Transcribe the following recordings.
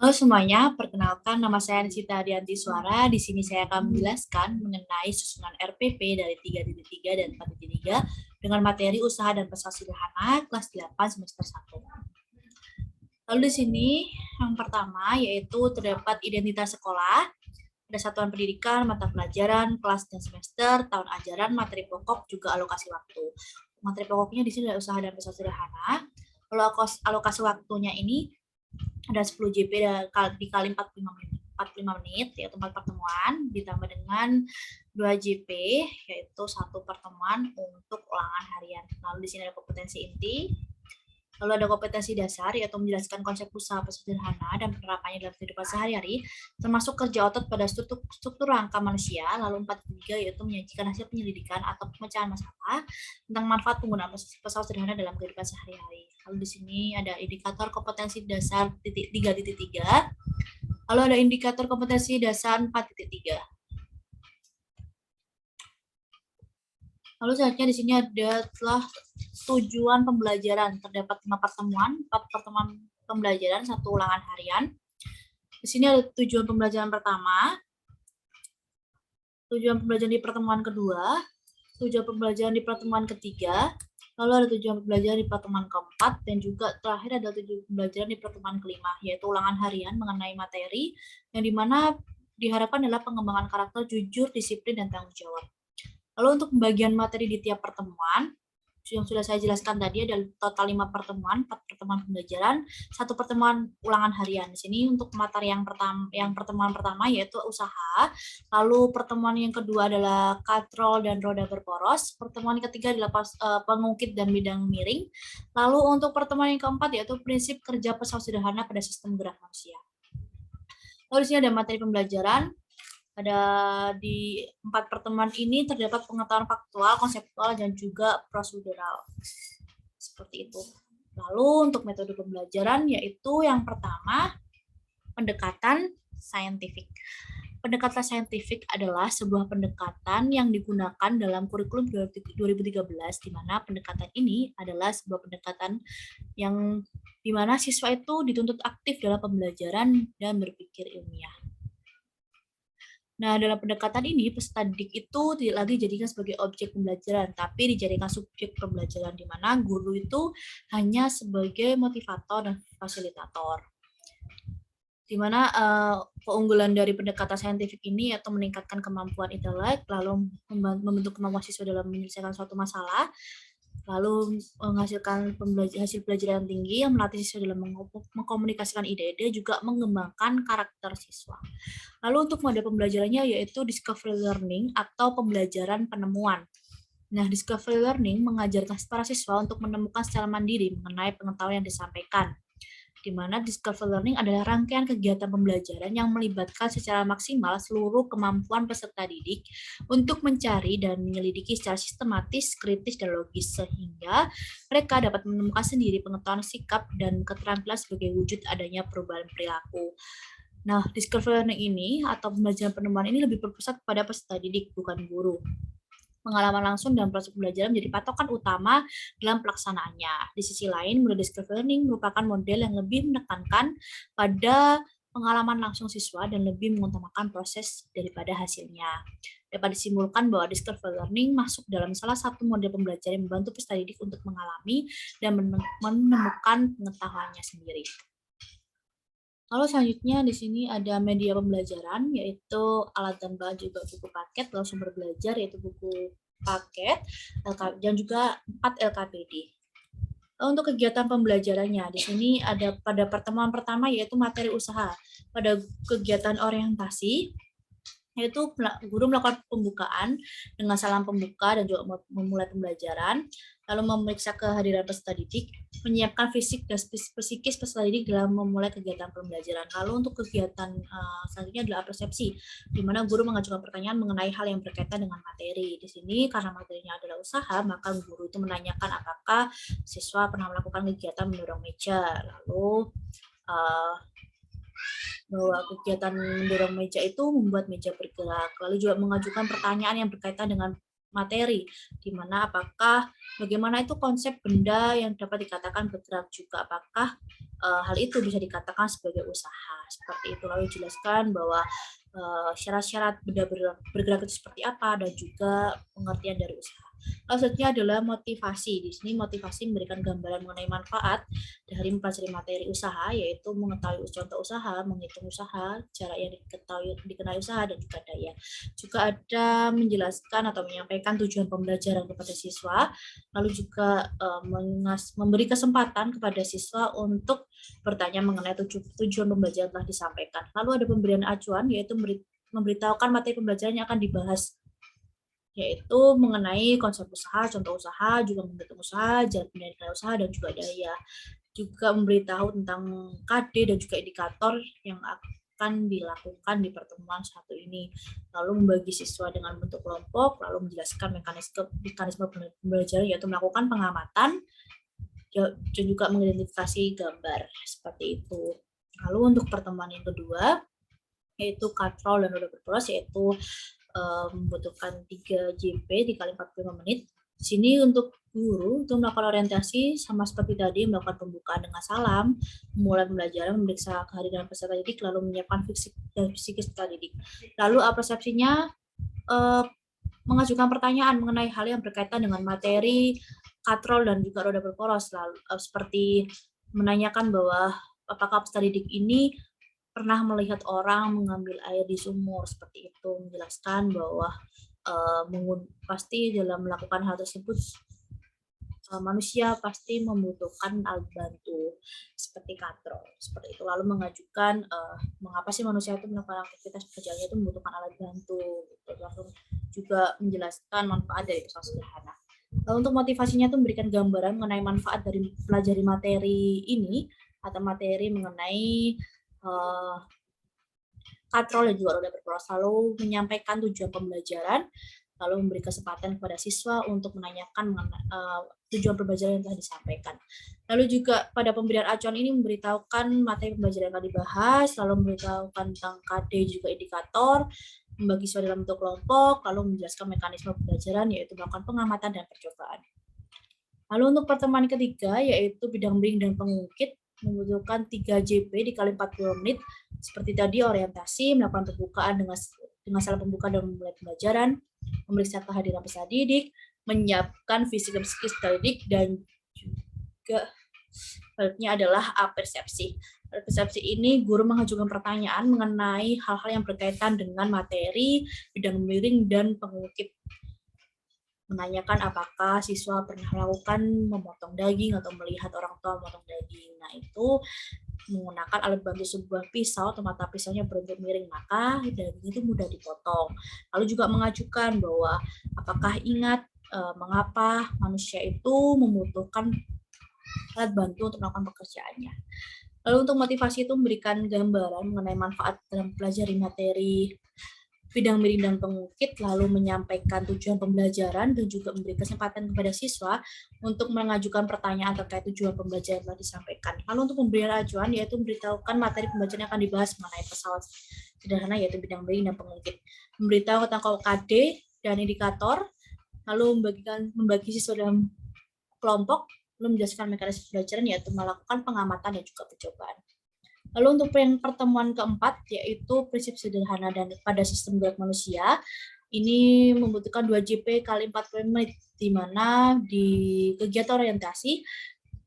Halo semuanya, perkenalkan nama saya Nisita Dianti Suara. Di sini saya akan menjelaskan mengenai susunan RPP dari 3.3 dan 4.3 dengan materi usaha dan pesan sederhana kelas 8 semester 1. Lalu di sini yang pertama yaitu terdapat identitas sekolah, ada satuan pendidikan, mata pelajaran, kelas dan semester, tahun ajaran, materi pokok, juga alokasi waktu. Materi pokoknya di sini adalah usaha dan pesan sederhana. Lalu alokasi waktunya ini ada 10 JP dikali 45 menit, yaitu 4 pertemuan, ditambah dengan 2 JP, yaitu 1 pertemuan untuk ulangan harian. Lalu di sini ada kompetensi inti, lalu ada kompetensi dasar, yaitu menjelaskan konsep usaha sederhana dan penerapannya dalam kehidupan sehari-hari, termasuk kerja otot pada struktur rangka manusia. Lalu 4.3 yaitu menyajikan hasil penyelidikan atau pemecahan masalah tentang manfaat penggunaan pesawat sederhana dalam kehidupan sehari-hari. Lalu di sini ada indikator kompetensi dasar 3.3, lalu ada indikator kompetensi dasar 4.3. Lalu selanjutnya di sini adalah tujuan pembelajaran. Terdapat 5 pertemuan, 4 pertemuan pembelajaran, 1 ulangan harian. Di sini ada tujuan pembelajaran pertama, tujuan pembelajaran di pertemuan kedua, tujuan pembelajaran di pertemuan ketiga, lalu ada tujuan pembelajaran di pertemuan keempat, dan juga terakhir ada tujuan pembelajaran di pertemuan kelima, yaitu ulangan harian mengenai materi, yang dimana diharapkan adalah pengembangan karakter jujur, disiplin, dan tanggung jawab. Lalu untuk pembagian materi di tiap pertemuan, yang sudah saya jelaskan tadi ada total 5 pertemuan, 4 pertemuan pembelajaran, 1 pertemuan ulangan harian. Di sini untuk materi yang pertemuan pertama yaitu usaha, lalu pertemuan yang kedua adalah katrol dan roda berporos, pertemuan ketiga adalah pengungkit dan bidang miring, lalu untuk pertemuan yang keempat yaitu prinsip kerja pesawat sederhana pada sistem gerak manusia. Lalu di sini ada materi pembelajaran. Ada di 4 pertemuan ini terdapat pengetahuan faktual, konseptual, dan juga prosedural. Seperti itu. Lalu untuk metode pembelajaran yaitu yang pertama, pendekatan saintifik. Pendekatan saintifik adalah sebuah pendekatan yang digunakan dalam kurikulum 2013, di mana pendekatan ini adalah sebuah pendekatan yang di mana siswa itu dituntut aktif dalam pembelajaran dan berpikir ilmiah. Nah, dalam pendekatan ini, peserta didik itu tidak lagi dijadikan sebagai objek pembelajaran, tapi dijadikan subjek pembelajaran, di mana guru itu hanya sebagai motivator dan fasilitator. Di mana keunggulan dari pendekatan saintifik ini yaitu meningkatkan kemampuan intelek, lalu membentuk kemampuan siswa dalam menyelesaikan suatu masalah, lalu menghasilkan hasil pelajaran tinggi yang melatih siswa dalam mengkomunikasikan ide-ide, juga mengembangkan karakter siswa. Lalu untuk mode pembelajarannya yaitu discovery learning atau pembelajaran penemuan. Nah, discovery learning mengajarkan para siswa untuk menemukan secara mandiri mengenai pengetahuan yang disampaikan, di mana discovery learning adalah rangkaian kegiatan pembelajaran yang melibatkan secara maksimal seluruh kemampuan peserta didik untuk mencari dan menyelidiki secara sistematis, kritis, dan logis, sehingga mereka dapat menemukan sendiri pengetahuan sikap dan keterampilan sebagai wujud adanya perubahan perilaku. Nah, discovery learning ini atau pembelajaran penemuan ini lebih berpusat pada peserta didik, bukan guru. Pengalaman langsung dalam proses pembelajaran menjadi patokan utama dalam pelaksanaannya. Di sisi lain, model discovery learning merupakan model yang lebih menekankan pada pengalaman langsung siswa dan lebih mengutamakan proses daripada hasilnya. Dapat disimpulkan bahwa discovery learning masuk dalam salah satu model pembelajaran yang membantu peserta didik untuk mengalami dan menemukan pengetahuannya sendiri. Lalu selanjutnya di sini ada media pembelajaran, yaitu alat dan bahan juga buku paket, lalu sumber belajar yaitu buku paket, dan juga 4 LKPD. Lalu untuk kegiatan pembelajarannya, di sini ada pada pertemuan pertama yaitu materi usaha. Pada kegiatan orientasi, yaitu guru melakukan pembukaan dengan salam pembuka dan juga memulai pembelajaran, lalu memeriksa kehadiran peserta didik, menyiapkan fisik dan psikis peserta didik dalam memulai kegiatan pembelajaran. Lalu untuk kegiatan selanjutnya adalah persepsi, di mana guru mengajukan pertanyaan mengenai hal yang berkaitan dengan materi. Di sini karena materinya adalah usaha, maka guru itu menanyakan apakah siswa pernah melakukan kegiatan mendorong meja, lalu bahwa kegiatan mendorong meja itu membuat meja bergerak, lalu juga mengajukan pertanyaan yang berkaitan dengan materi, di mana apakah bagaimana itu konsep benda yang dapat dikatakan bergerak juga, apakah hal itu bisa dikatakan sebagai usaha. Seperti itu. Lalu dijelaskan bahwa syarat-syarat benda bergerak itu seperti apa dan juga pengertian dari usaha. Lalu selanjutnya adalah motivasi. Di sini motivasi memberikan gambaran mengenai manfaat dari mempelajari materi usaha, yaitu mengetahui contoh usaha, menghitung usaha, cara yang dikenai usaha, dan juga daya. Juga ada menjelaskan atau menyampaikan tujuan pembelajaran kepada siswa, lalu juga memberi kesempatan kepada siswa untuk bertanya mengenai tujuan pembelajaran telah disampaikan. Lalu ada pemberian acuan, yaitu memberitahukan materi pembelajaran yang akan dibahas, yaitu mengenai konsep usaha, contoh usaha, juga menghitung usaha, jalan pendidikan usaha, dan juga daya. Juga memberitahu tentang KD dan juga indikator yang akan dilakukan di pertemuan satu ini. Lalu membagi siswa dengan bentuk kelompok, lalu menjelaskan mekanisme pembelajaran, yaitu melakukan pengamatan dan juga mengidentifikasi gambar, seperti itu. Lalu untuk pertemuan yang kedua, yaitu katrol dan roda berporos, yaitu membutuhkan 3 JP dikali 45 menit. Di sini untuk guru untuk melakukan orientasi sama seperti tadi, melakukan pembukaan dengan salam, memulai pembelajaran, memeriksa kehadiran peserta didik, lalu menyiapkan fisik dan psikis peserta didik. Lalu persepsinya mengajukan pertanyaan mengenai hal yang berkaitan dengan materi katrol dan juga roda berporos, lalu seperti menanyakan bahwa apakah peserta didik ini pernah melihat orang mengambil air di sumur, seperti itu. Menjelaskan bahwa pasti dalam melakukan hal tersebut manusia pasti membutuhkan alat bantu seperti katrol, seperti itu. Lalu mengajukan mengapa sih manusia itu melakukan aktivitas pekerjaannya itu membutuhkan alat bantu, gitu. Lalu juga menjelaskan manfaat dari usaha sederhana. Lalu untuk motivasinya itu memberikan gambaran mengenai manfaat dari pelajari materi ini atau materi mengenai katrol dan juga roda berporos, lalu menyampaikan tujuan pembelajaran, lalu memberi kesempatan kepada siswa untuk menanyakan tujuan pembelajaran yang telah disampaikan. Lalu juga pada pemberian acuan ini memberitahukan materi pembelajaran yang akan dibahas, lalu memberitahukan tentang KD juga indikator, membagi siswa dalam bentuk kelompok, lalu menjelaskan mekanisme pembelajaran, yaitu melakukan pengamatan dan percobaan. Lalu untuk pertemuan ketiga, yaitu bidang bimbing dan pengungkit, membutuhkan 3 JP dikali 40 menit. Seperti tadi, orientasi, melakukan pembukaan dengan salah pembukaan dan memulai pembelajaran, memeriksa kehadiran peserta didik, menyiapkan fisik dan psikis peserta didik, dan juga selanjutnya adalah persepsi. Persepsi ini guru mengajukan pertanyaan mengenai hal-hal yang berkaitan dengan materi, bidang miring, dan pengungkit. Menanyakan apakah siswa pernah melakukan memotong daging atau melihat orang tua memotong daging. Nah, itu menggunakan alat bantu sebuah pisau atau mata pisaunya berbentuk miring, maka daging itu mudah dipotong. Lalu juga mengajukan bahwa apakah ingat mengapa manusia itu membutuhkan alat bantu untuk melakukan pekerjaannya. Lalu untuk motivasi itu memberikan gambaran mengenai manfaat dalam pelajari materi bidang miring dan pengungkit, lalu menyampaikan tujuan pembelajaran dan juga memberi kesempatan kepada siswa untuk mengajukan pertanyaan terkait tujuan pembelajaran yang telah disampaikan. Lalu untuk pemberian acuan, yaitu memberitahukan materi pembelajaran yang akan dibahas mengenai pesawat sederhana, yaitu bidang miring dan pengungkit. Memberitahu tentang KD dan indikator, lalu membagi siswa dalam kelompok, lalu menjelaskan mekanisme pembelajaran, yaitu melakukan pengamatan dan juga percobaan. Lalu untuk yang pertemuan keempat, yaitu prinsip sederhana dan pada sistem gerak manusia, ini membutuhkan 2 JP kali 40 menit, di mana di kegiatan orientasi,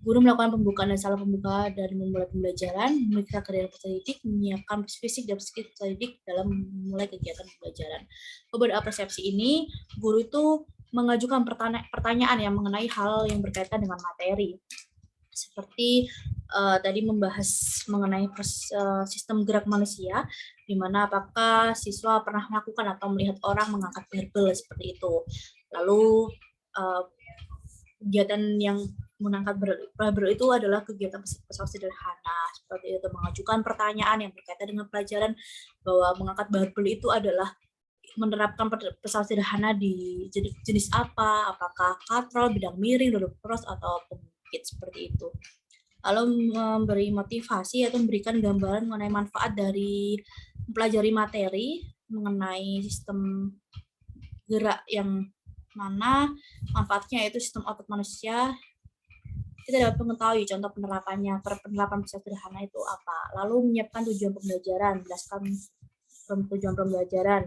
guru melakukan pembukaan dan salah pembuka dan memulai pembelajaran, memeriksa kehadiran peserta didik, menyiapkan fisik dan psikis peserta didik dalam memulai kegiatan pembelajaran. Pada persepsi ini, guru itu mengajukan pertanyaan yang mengenai hal yang berkaitan dengan materi. Seperti tadi membahas mengenai sistem gerak manusia, di mana apakah siswa pernah melakukan atau melihat orang mengangkat barbel seperti itu. Lalu kegiatan yang mengangkat barbel itu adalah kegiatan pesawat sederhana, seperti itu. Mengajukan pertanyaan yang berkaitan dengan pelajaran bahwa mengangkat barbel itu adalah menerapkan pesawat sederhana di jenis apa, apakah katrol, bidang miring, roda berporos, atau pengungkit, seperti itu. Lalu memberi motivasi atau memberikan gambaran mengenai manfaat dari mempelajari materi mengenai sistem gerak yang mana manfaatnya yaitu sistem otak manusia. Kita dapat mengetahui contoh penerapannya. Penerapan pesan sederhana itu apa? Lalu menyiapkan tujuan pembelajaran, menjelaskan tujuan pembelajaran,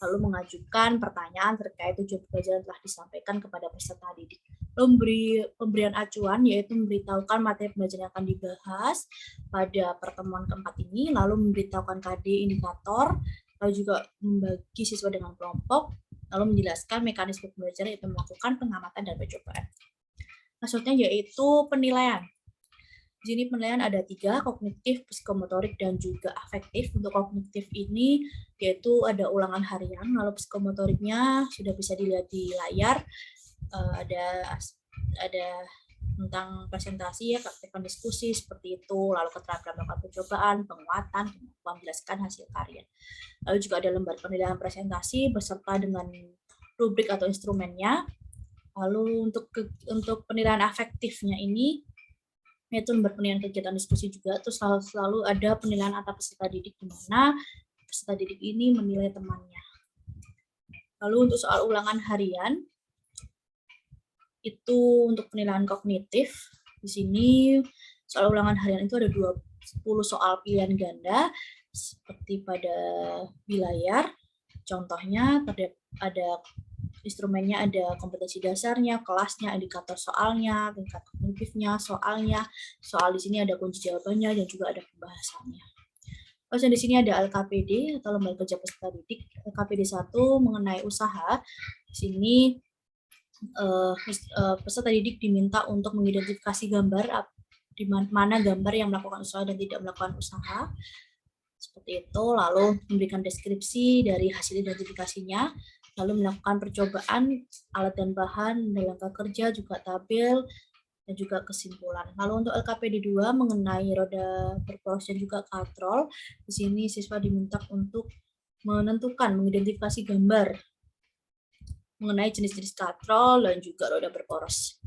lalu mengajukan pertanyaan terkait tujuan pembelajaran telah disampaikan kepada peserta didik. Lalu pemberian acuan, yaitu memberitahukan materi pembelajaran yang akan dibahas pada pertemuan keempat ini, lalu memberitahukan KD indikator, lalu juga membagi siswa dengan kelompok, lalu menjelaskan mekanisme pembelajaran yaitu melakukan pengamatan dan percobaan. Maksudnya yaitu penilaian. Di sini penilaian ada 3, kognitif, psikomotorik, dan juga afektif. Untuk kognitif ini yaitu ada ulangan harian, lalu psikomotoriknya sudah bisa dilihat di layar, ada tentang presentasi ya, praktekan diskusi seperti itu, lalu keterampilan melakukan percobaan, penguatan, kemampuan menjelaskan hasil karya. Lalu juga ada lembar penilaian presentasi beserta dengan rubrik atau instrumennya. Lalu untuk penilaian afektifnya ini yaitu lembar penilaian kegiatan diskusi juga, terus selalu ada penilaian antar peserta didik di mana peserta didik ini menilai temannya. Lalu untuk soal ulangan harian itu untuk penilaian kognitif. Di sini soal ulangan harian itu ada 20 soal pilihan ganda seperti pada layar. Contohnya ada instrumennya, ada kompetensi dasarnya, kelasnya, indikator soalnya, tingkat kognitifnya, soalnya, soal di sini ada kunci jawabannya dan juga ada pembahasannya. Terus di sini ada LKPD atau lembaga kerja peserta didik. LKPD 1 mengenai usaha. Di sini peserta didik diminta untuk mengidentifikasi gambar di mana gambar yang melakukan usaha dan tidak melakukan usaha. Seperti itu, lalu memberikan deskripsi dari hasil identifikasinya, lalu melakukan percobaan alat dan bahan, langkah kerja, juga tabel, dan juga kesimpulan. Lalu untuk LKPD 2 mengenai roda berporos dan juga katrol, di sini siswa diminta untuk menentukan, mengidentifikasi gambar mengenai jenis-jenis katrol dan juga roda berporos.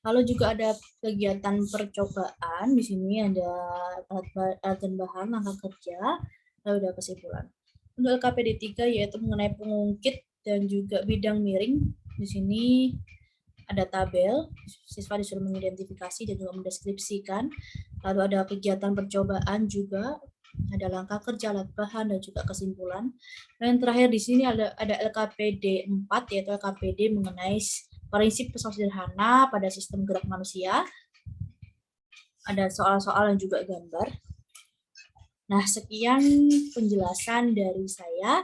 Lalu juga ada kegiatan percobaan, di sini ada alat dan bahan, langkah kerja, lalu ada kesimpulan. Untuk LKPD 3 yaitu mengenai pengungkit dan juga bidang miring, di sini ada tabel, siswa disuruh mengidentifikasi dan juga mendeskripsikan. Lalu ada kegiatan percobaan juga, ada langkah kerja, alat bahan, dan juga kesimpulan. Dan terakhir di sini ada LKPD 4, yaitu LKPD mengenai prinsip pesan sederhana pada sistem gerak manusia. Ada soal-soal dan juga gambar. Nah, sekian penjelasan dari saya.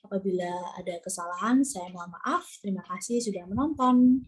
Apabila ada kesalahan, saya mohon maaf. Terima kasih sudah menonton.